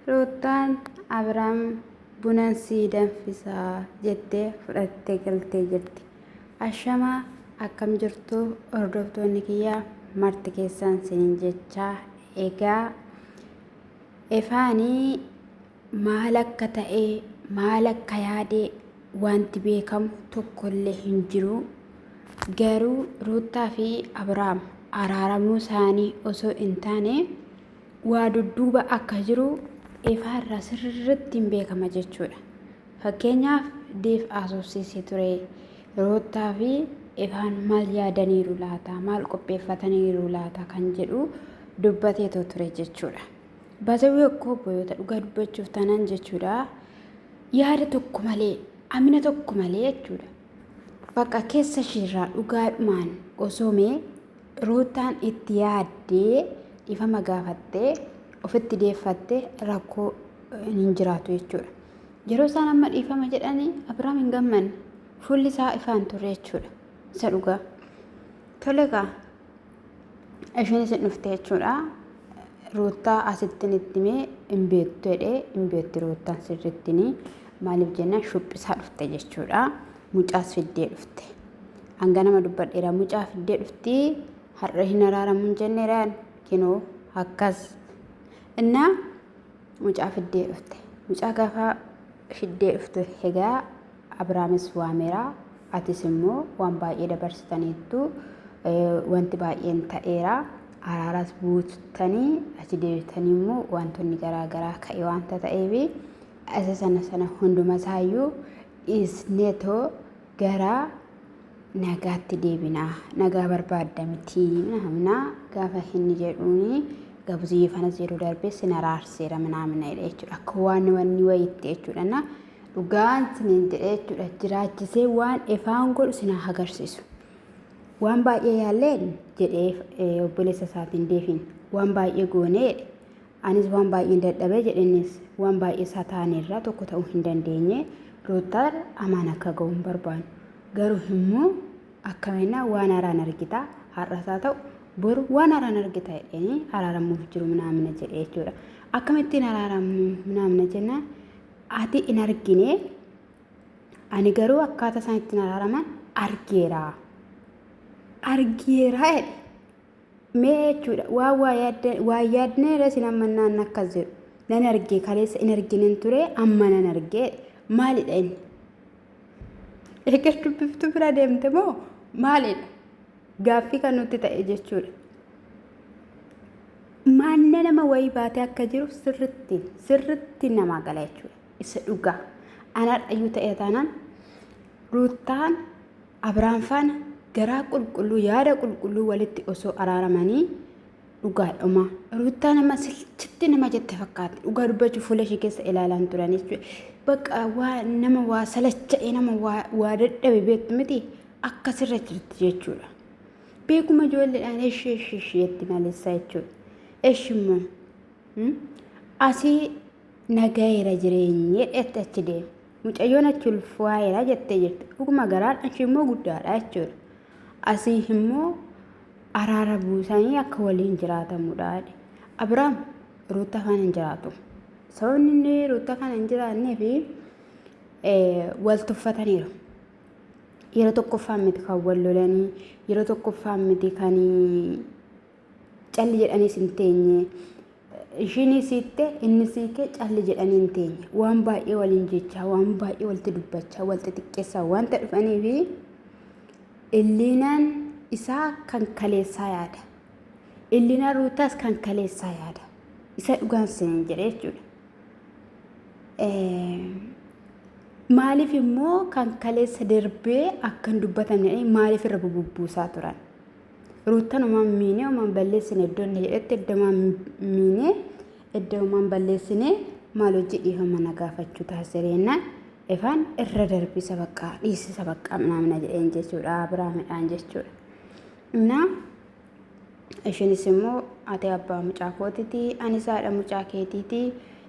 Ruutaan Abrahaam buna sii danfisaa jettee fudhattee galtee jirti. Ashamaa akkam jirtu hordoftoonni kiyyaa marti keessan sinin jechaa egaa ifaanii maal akka ta'ee maal akka yaadee wanti beekamu tokkollee hin jiru. Garuu Ruutaa fi Abrahaam araaramuu isaanii osoo hin taane waa dudduuba akka jiru ifaarraa sirriitti hin beekama jechuudha. Fakkeenyaaf deef asoosisee ture Ruutaa fi ifaan maal yaadaniiru laata maal qopheeffataniiru laata kan jedhu dubbateetoo ture jechuudha. Baasawii akkoo boyoota dhugaa dubbachuuf taanaan jechuudha. Yaada tokko malee amina tokko malee jechuudha. Bakka keessa shirraa dhugaadhumaan osoo mee Ruutaan itti yaaddee ifama gaafattee ofitti deeffattee rakkoo hin jiraatu jechuudha. Yeroo isaan amma dhiifama jedhanii Abrahaam hin gammanne fuulli isaa ifaan ture jechuudha. Isa dhugaa. Toleegaa isheenis hin dhufte jechuudha. Ruutaa asittiin itti mee hin beektu jedhee hin beektu Ruutaan sirriittini maaliif jennaan shuphisaa dhufte jechuudha. Mucaas fiddee dhufte. Hanga nama dubbadheera mucaa fiddee dhufti har'a hin araaramu hin jenneeraan kinoo akkas. Innaa mucaa fiddee dhufte. Mucaa gaafa fiddee dhufte egaa Abrahaamis waameera. Atis immoo waan baay'ee dabarsitaniittu wanti baay'een ta'eera. Araaras buutanii achi deebitanii immoo wantoonni garaagaraa ka'e wanta ta'eefi isa sana hunduma isaayyuu isneetoo gara nagaatti deebinaa nagaa barbaadda miti namna gaafa inni jedhuuni gabuzii fanas jedhu darbee sin araarseera manaamna jechuudha. Akka waan wanni wayitti jechuudha. Dhugaan sinin jedhee jechuudha jiraachisee waan ifaan godhu sin agarsiisu. Waan baay'ee yaalleen jedhee obboleessa isaatiin deefin waan baay'ee goonee anis waan baay'ee dadhabee jedhenis waan baay'ee isaa ta'anirraa tokko ta'uu hin dandeenye Ruutaan amaan akka ga'u hin barbaadu. Garuu immoo akkamina waan haaraan argita har'asaa ta'u boru waan haaraan argita jedhanii araaramuuf jiru manaamna jedhee jechuudha. Akkamittiin araaramu manaamna jenna ati hin argine ani garuu akkaataa isaan ittiin araaraman argeera. Argeera mee jechuudha waa yaadneera sin amma naan akkas jedhu nan argee kaleessa hin arginen ture amma nan argee maalidha inni? Egaa dubbiftuu bira deemte moo maalidha? Gaaffii kan nutti ta'e jechuudha. Maanna nama wayii baatee akka jiru sirriitti namaa gala jechuudha. Isa dhugaa. Anaadhayyuu ta'ee taanaan Ruutaan Abrahaam faana garaa qulqulluu yaada qulqulluu walitti osoo araaramanii dhugaadhuma. Ruutaan nama silchitti nama jette fakkaatti. Dhugaa dubbachuu fuula ishee keessa ilaalaan turan jechuudha. Bakka nama waa salacha'ee nama waa dadhabe beektu miti akkasirra jirti jechuudha. Beekuma ijoolleedhaan eesheetti maleessaa jechuudha. Eeshimmoo asii nagayeera jireenyee dheetti achi deema. Mucayyoon achi ulfaayeera jettee jirti. Dhuguma garaan achi immoo guddaadha jechuudha. Asii immoo araara buusanii akka waliin jiraatamudha. Abrahaam Ruutaa faana hin jiraatu. Sababni inni Ruutaa faana hin jiraannee fi wal tuffataniiru. Yeroo tokkoffaan miti kan wal lolanii yeroo tokkoffaan miti kan calli jedhaniis hin teenye. Ishiin siitte inni siikee calli jedhanii hin teenye. Waan baay'ee waliin jechaa waan baay'ee walitti dubbachaa walitti xiqqeessaa wanta dhufanii fi illiinaan isaa kan kaleessaa yaada. Illiinaan Ruutaas kan kaleessaa yaada. Isa dhugaan sinin jedhee jechuudha. Maaliif immoo kan kaleessa darbee akkan dubbatamne maaliif irra bubbuusaa turan? Ruutaan uumaan miinee uumaan balleessine iddoon jedhetti iddoon miinee iddoo uumaan balleessine maal hojii dhiifama na gaafachuu taasiseenna ifaan irra darbisa bakka dhiisisa bakka namna jedheen jechuudha Abrahaamidhaan jechuudha. Innaa isheenis immoo ati abbaa mucaa kootiiti anis haadha mucaa keetiiti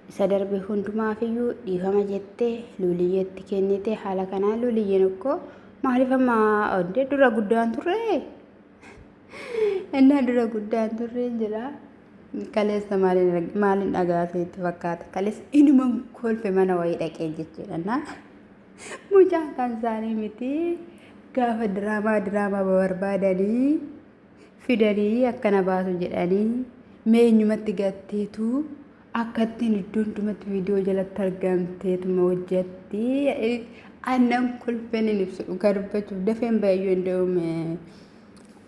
isa darbe hundumaafiyyuu dhiifama jettee luuliyyeetti kennite haala kanaan luuliyyeen akkoo maaliif amma ondee dura guddaan turre? Innaa dura guddaan turre jira kaleessa maalin dhagaase itti fakkaata kaleessa inuman kolfe mana wayii dhaqee jechuudha mucaan kan isaanii miti gaafa diraamaa barbaadanii fidanii akkana baasu jedhanii meenyumatti gatteetu akkattiin iddoo hundumatti viidiyoo jalatti argamteetuma hojjetti annan kolfeen hin ibsu dhugaa dubbachuuf dafeen baay'ee hunda'ume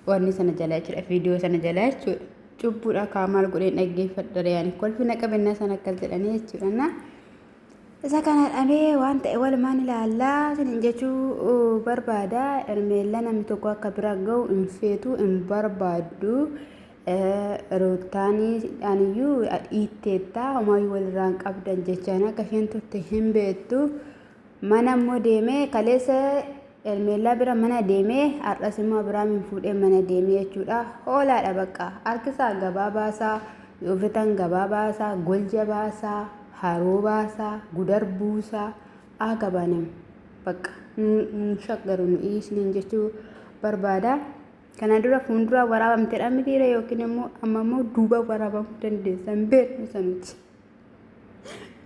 wanni sana jalaa jechuudha viidiyoo sana jalaa jechuudha cubbuudha kaamaal godheen dhaggeeffadha yaani kolfina qabannaa sana akkas jedhanii jechuudha isa kana dhabee waan ta'e walumaan ilaallaa sinin jechuu barbaada ermeella namni tokko akka bira ga'u hin feetu hin barbaaddu rootaanii aniyyuu dhiitteettaa homaayyuu walirraan qabdan jechaan akka isheen turte hin beektu mana immoo deemee kaleessa elmeellaa bira mana deemee har'as immoo Abiraamiin fuudhee mana deemee jechuudha hoolaadha bakka harkisaa gabaa baasaa yoofitan gabaa baasaa golja baasaa haroo baasaa gudar buusaa agabanem bakka shaggaru isiniin jechuu barbaada kana dura fuundura waraabamteedha mitiira yookiin immoo amma immoo duuba waraabamuu dandeessan beeknu sanuti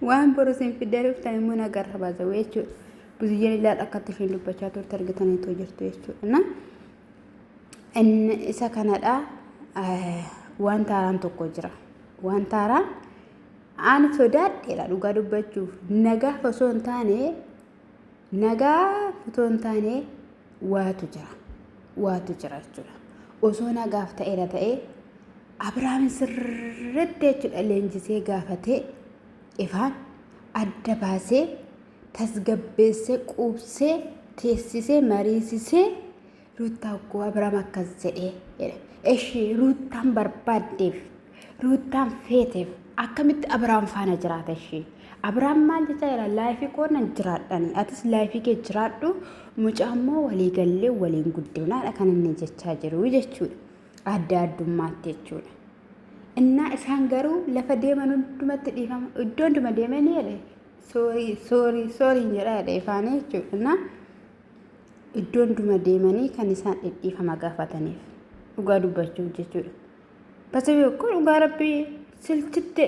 waan borosiin fideeruuf ta'e immoo nagarra baasawee jechuudha buziyyeen ilaa akkatti isheen dubbachaa turte argitaniitoo jirtu jechuudha isa kanadha waan taaraan tokko jira waan taaraan ani sodaadheedha dhugaa dubbachuuf nagaa osoo hin taane waatu jira jechuudha osoo nagaaf ta'eera ta'e Abiraamin sirriitti jechuudha leenjisee gaafatee ifaan adda baasee tasgabbeessee quubsee teessisee mariisisee ruuttaa akkoo Abiraam akkas jedhee ishee ruuttaan barbaaddeef ruuttaan feeteef akkamitti Abiraam faana jiraata ishee Abiraam maal jecha jira laayifii qoonnan jiraadhani atis laayifii kee jiraadhu mucaa immoo walii gallee waliin guddinaadha kan inni jechaa jiru jechuudha adda addummaatti jechuudha innaa isaan garuu lafa deeman hundumatti dhiifama iddoo hunduma deemanii jedhe soorii jedha ifaanii jechuudha innaa iddoo hunduma deemanii kan isaan dhiifama gaafataniif dhugaa dubbachuuf jechuudha basabii akkoo dhugaa rabbii silchitti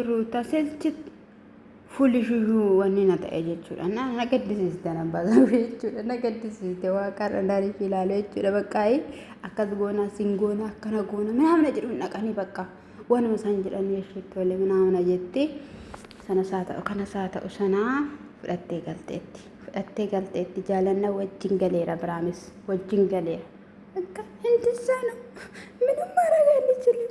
ruutaa silchitti fuulishuu wanni na ta'e jechuudha na gaddisiiste nan basabii jechuudha na gaddisiiste waaqarra daariif ilaalee jechuudha baqqaayi akkas goona sin goona akkana goonaminaamna jedhu naqanii bakka wanuma isaan jedhanii isheetti wali minaamna jetti sanas haa ta'u kanas haa ta'u sanaa fudhattee galteetti jaalanna wajjin galeera Abiraamis wajjin galeera akka hindi saanu minummaa ragaa inni jiru